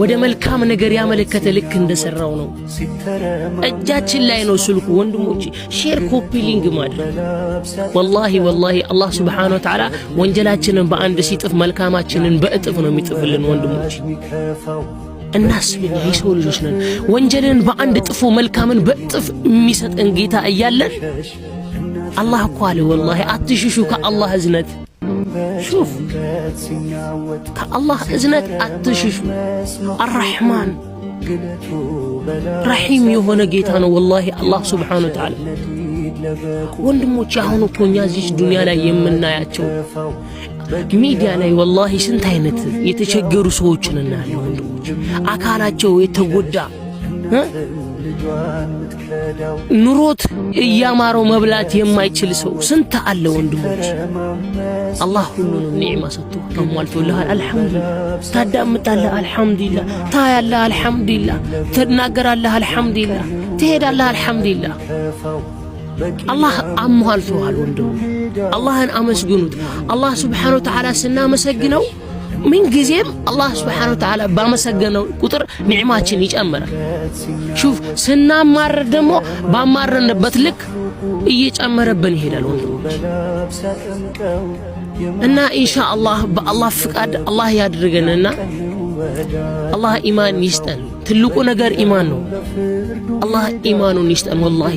ወደ መልካም ነገር ያመለከተ ልክ እንደሰራው ነው። እጃችን ላይ ነው ስልኩ ወንድሞቼ። ሼር ኮፒ ሊንክ ማድረግ ወላሂ አላህ Subhanahu Wa Ta'ala ወንጀላችንን በአንድ ሲጥፍ መልካማችንን በእጥፍ ነው የሚጥፍልን ወንድሞቼ። እናስብኛ የሰው ልጆች ነን። ወንጀልን በአንድ ጥፎ መልካምን በእጥፍ የሚሰጠን ጌታ እያለን አላህ እኮ አለ ወላሂ አትሽሹ ከአላህ እዝነት። شوف كالله إذنك أتششو الرحمن رحيم يهونا جيتانا والله الله سبحانه وتعالى ወንድሞች አሁን እኮ እኛ እዚህ ዱንያ ላይ የምናያቸው ሚዲያ ላይ والله ስንት አይነት የተቸገሩ ሰዎችን እናያለን ወንድሞች። አካላቸው የተጎዳ ኑሮት ያማረው መብላት የማይችል ሰው ስንት አለ ወንድሞች። አላህ ሁሉንም ኒዕማ ሰጥቶ ተሟልቶልሃል አልሐምዱሊላህ። ታዳምጣለህ አልሐምዱሊላህ፣ ታያለህ አልሐምዱሊላህ፣ ትናገራለህ አልሐምዱሊላህ፣ ትሄዳለህ አልሐምዱሊላህ። አላህ አሟልቶሃል ወንድሞች። አላህን አመስግኑት። አላህ Subhanahu Wa Ta'ala ስናመሰግነው من جزيم الله سبحانه وتعالى بامسجنه قطر نعماتين يجمرا. شوف سنا مار دمو بامار نبتلك يجمر بني هلالون. إننا إن شاء الله بالله فقد الله يدرجنا. الله إيمان يستن. تلقوا نجار إيمانه. الله إيمانه يستن والله.